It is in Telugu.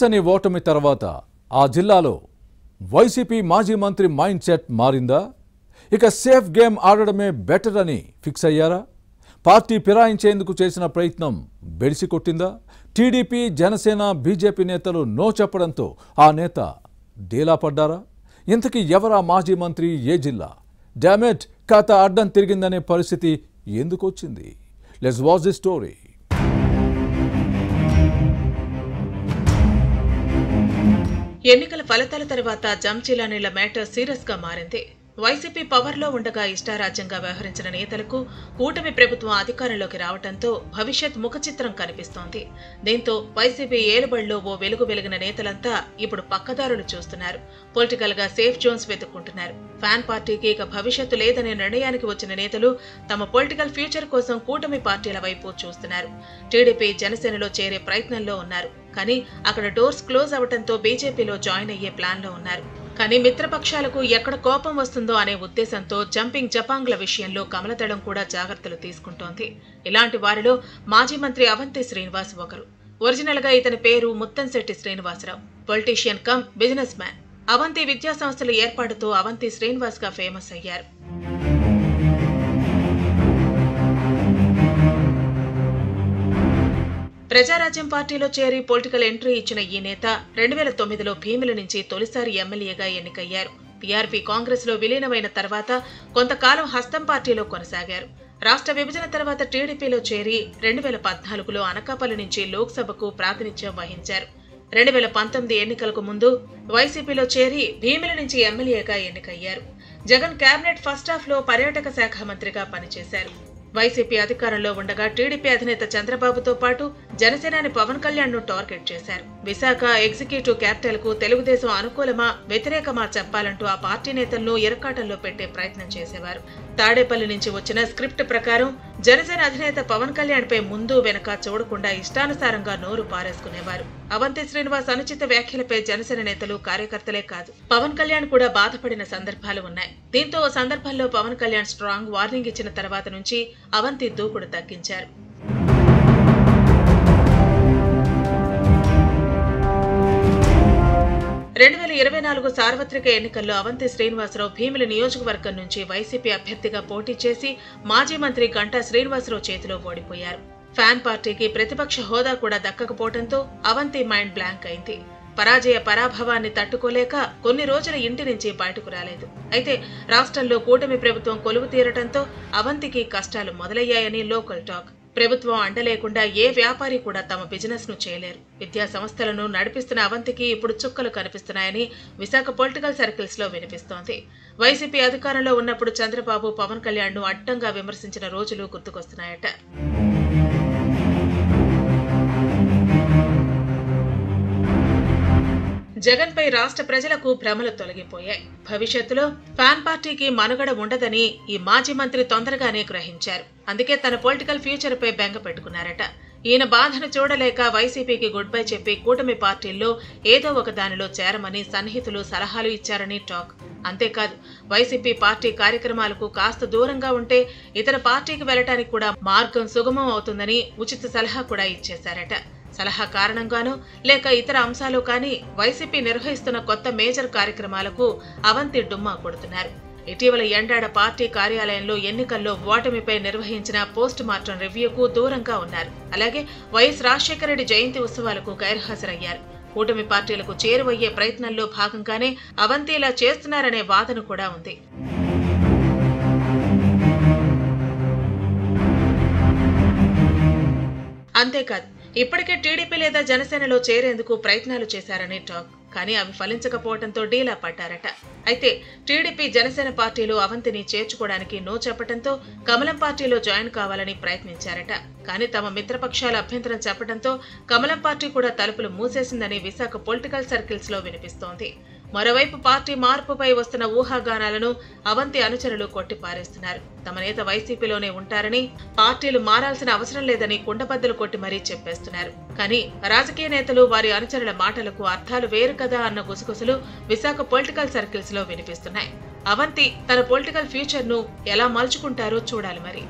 పచ్చని ఓటమి తర్వాత ఆ జిల్లాలో వైసీపీ మాజీ మంత్రి మైండ్ సెట్ మారిందా? ఇక సేఫ్ గేమ్ ఆడడమే బెటర్ అని ఫిక్స్ అయ్యారా? పార్టీ ఫిరాయించేందుకు చేసిన ప్రయత్నం బెడిసి కొట్టిందా? టీడీపీ, జనసేన, బీజేపీ నేతలు నో చెప్పడంతో ఆ నేత డీలా పడ్డారా? ఇంతకీ ఎవరా మాజీ మంత్రి, ఏ జిల్లా? డామేట్, ఖాతా అడ్డం తిరిగిందనే పరిస్థితి ఎందుకు వచ్చింది? Let's watch the story. ఎన్నికల ఫలితాల తర్వాత జంచిలానీల మ్యాటర్ సీరియస్ గా మారింది. వైసీపీ పవర్లో ఉండగా ఇష్టారాజ్యంగా వ్యవహరించిన నేతలకు కూటమి ప్రభుత్వం అధికారంలోకి రావడంతో భవిష్యత్ ముఖచిత్రం కనిపిస్తోంది. దీంతో వైసీపీ ఏలుబడిలో ఓ వెలుగు వెలిగిన నేతలంతా ఇప్పుడు పక్కదారులు చూస్తున్నారు. పొలిటికల్ గా సేఫ్ జోన్స్ వెతుక్కుంటున్నారు. ఫ్యాన్ పార్టీకి ఇక భవిష్యత్తు లేదనే నిర్ణయానికి వచ్చిన నేతలు తమ పొలిటికల్ ఫ్యూచర్ కోసం కూటమి పార్టీల వైపు చూస్తున్నారు. టీడీపీ, జనసేనలో చేరే ప్రయత్నంలో ఉన్నారు. కానీ అక్కడ డోర్స్ క్లోజ్ అవడంతో బీజేపీలో జాయిన్ అయ్యే ప్లాన్ లో ఉన్నారు. కానీ మిత్రపక్షాలకు ఎక్కడ కోపం వస్తుందో అనే ఉద్దేశంతో జంపింగ్ జపాంగ్ల విషయంలో కమలదళం కూడా జాగ్రత్తలు తీసుకుంటోంది. ఇలాంటి వారిలో మాజీ మంత్రి అవంతి శ్రీనివాస్ ఒకరు. ఒరిజినల్ గా ఇతని పేరు Muttamsetti Srinivasarao. Politician cum businessman. Avanti విద్యా సంస్థల ఏర్పాటుతో అవంతి శ్రీనివాస్ గా ఫేమస్ అయ్యారు. ప్రజారాజ్యం పార్టీలో చేరి పొలిటికల్ ఎంట్రీ ఇచ్చిన ఈ నేత 2009లో భీమిలి నుంచి తొలిసారి ఎమ్మెల్యేగా ఎన్నికయ్యారు. టీఆర్పీ కాంగ్రెస్ లో విలీనమైన తర్వాత కొంతకాలం హస్తం పార్టీలో కొనసాగారు. రాష్ట్ర విభజన తర్వాత టీడీపీలో చేరి 2014లో అనకాపల్లి నుంచి లోక్సభకు ప్రాతినిధ్యం వహించారు. 2019 ఎన్నికలకు ముందు వైసీపీలో చేరి భీమిలి నుంచి ఎమ్మెల్యేగా ఎన్నికయ్యారు. జగన్ కేబినెట్ ఫస్ట్ హాఫ్ లో పర్యాటక శాఖ మంత్రిగా పనిచేశారు. వైసీపీ అధికారంలో ఉండగా టీడీపీ అధినేత చంద్రబాబుతో పాటు జనసేనాని పవన్ కళ్యాణ్ ను టార్గెట్ చేశారు. విశాఖ ఎగ్జిక్యూటివ్ క్యాపిటల్ కు తెలుగుదేశం అనుకూలమా, వ్యతిరేకమా చెప్పాలంటూ ఆ పార్టీ నేతలను ఇరకాటంలో పెట్టే ప్రయత్నం చేసేవారు. తాడేపల్లి నుంచి వచ్చిన స్క్రిప్ట్ ప్రకారం జనసేన అధినేత పవన్ కళ్యాణ్ పై ముందు వెనక చూడకుండా ఇష్టానుసారంగా నోరు పారేసుకునేవారు. అవంతి శ్రీనివాస్ అనుచిత వ్యాఖ్యలపై జనసేన నేతలు, కార్యకర్తలే కాదు, పవన్ కళ్యాణ్ కూడా బాధపడిన సందర్భాలు ఉన్నాయి. దీంతో ఓ సందర్భంలో పవన్ కళ్యాణ్ స్ట్రాంగ్ వార్నింగ్ ఇచ్చిన తర్వాత నుంచి అవంతి దూకుడు తగ్గించారు. సార్వత్రిక ఎన్నికల్లో అవంతి శ్రీనివాసరావు భీమిలి నియోజకవర్గం నుంచి వైసీపీ అభ్యర్థిగా పోటీ చేసి మాజీ మంత్రి గంటా శ్రీనివాసరావు చేతిలో ఓడిపోయారు. ఫ్యాన్ పార్టీకి ప్రతిపక్ష హోదా కూడా దక్కకపోవడంతో అవంతి మైండ్ బ్లాంక్ అయింది. పరాజయ పరాభవాన్ని తట్టుకోలేక కొన్ని రోజుల ఇంటి నుంచి బయటకు రాలేదు. అయితే రాష్ట్రంలో కూటమి ప్రభుత్వం కొలువు తీరటంతో అవంతికి కష్టాలు మొదలయ్యాయని లోకల్ టాక్. ప్రభుత్వం అండలేకుండా ఏ వ్యాపారి కూడా తమ బిజినెస్ ను చేయలేరు. విద్యా సంస్థలను నడిపిస్తున్న అవంతికి ఇప్పుడు చుక్కలు కనిపిస్తున్నాయని విశాఖ పొలిటికల్ సర్కిల్స్ లో వినిపిస్తోంది. వైసీపీ అధికారంలో ఉన్నప్పుడు చంద్రబాబు, పవన్ కళ్యాణ్ ను అడ్డంగా విమర్శించిన రోజులు గుర్తుకొస్తున్నాయట. జగన్ పై రాష్ట్ర ప్రజలకు భ్రమలు తొలగిపోయాయి. భవిష్యత్తులో ఫ్యాన్ పార్టీకి మనుగడ ఉండదని ఈ మాజీ మంత్రి తొందరగానే గ్రహించారు. అందుకే తన పొలిటికల్ ఫ్యూచర్ పై బెంగ పెట్టుకున్నారట. ఈయన బాధను చూడలేక వైసీపీకి గుడ్ బై చెప్పి కూటమి పార్టీల్లో ఏదో ఒక దానిలో చేరమని సన్నిహితులు సలహాలు ఇచ్చారని టాక్. అంతేకాదు, వైసీపీ పార్టీ కార్యక్రమాలకు కాస్త దూరంగా ఉంటే ఇతర పార్టీకి వెళ్లటానికి కూడా మార్గం సుగమం అవుతుందని ఉచిత సలహా కూడా ఇచ్చేశారట. సలహా కారణంగానో లేక ఇతర అంశాలు కానీ వైసీపీ నిర్వహిస్తున్న కొత్త మేజర్ కార్యక్రమాలకు అవంతి డుమ్మా కొడుతున్నారు. ఇటీవల ఎండాడ పార్టీ కార్యాలయంలో ఎన్నికల్లో ఓటమిపై నిర్వహించిన పోస్ట్ మార్టం రివ్యూకు దూరంగా ఉన్నారు. అలాగే వైఎస్ రాజశేఖర రెడ్డి జయంతి ఉత్సవాలకు గైర్హాజరయ్యారు. కూటమి పార్టీలకు చేరువయ్యే ప్రయత్నంలో భాగంగానే అవంతి ఇలా చేస్తున్నారనే వాదన కూడా ఉంది. అంతేకాదు, ఇప్పటికే టీడీపీ లేదా జనసేనలో చేరేందుకు ప్రయత్నాలు చేశారని టాక్. కానీ అవి ఫలించకపోవడంతో డీలా పడ్డారట. అయితే టీడీపీ, జనసేన పార్టీలు అవంతిని చేర్చుకోవడానికి నో చెప్పడంతో కమలం పార్టీలో జాయిన్ కావాలని ప్రయత్నించారట. కానీ తమ మిత్రపక్షాల అభ్యంతరం చెప్పడంతో కమలం పార్టీ కూడా తలుపులు మూసేసిందని విశాఖ పొలిటికల్ సర్కిల్స్ లో వినిపిస్తోంది. మరోవైపు పార్టీ మార్పుపై వస్తున్న ఊహాగానాలను అవంతి అనుచరులు కొట్టిపారేస్తున్నారు. తమ నేత వైసీపీలోనే ఉంటారని, పార్టీలు మారాల్సిన అవసరం లేదని కుండబద్దలు కొట్టి మరీ చెప్పేస్తున్నారు. కానీ రాజకీయ నేతలు, వారి అనుచరుల మాటలకు అర్థాలు వేరు కదా అన్న గుసగుసలు విశాఖ పొలిటికల్ సర్కిల్స్ లో వినిపిస్తున్నాయి. అవంతి తన పొలిటికల్ ఫ్యూచర్ ను ఎలా మలుచుకుంటారో చూడాలి మరి.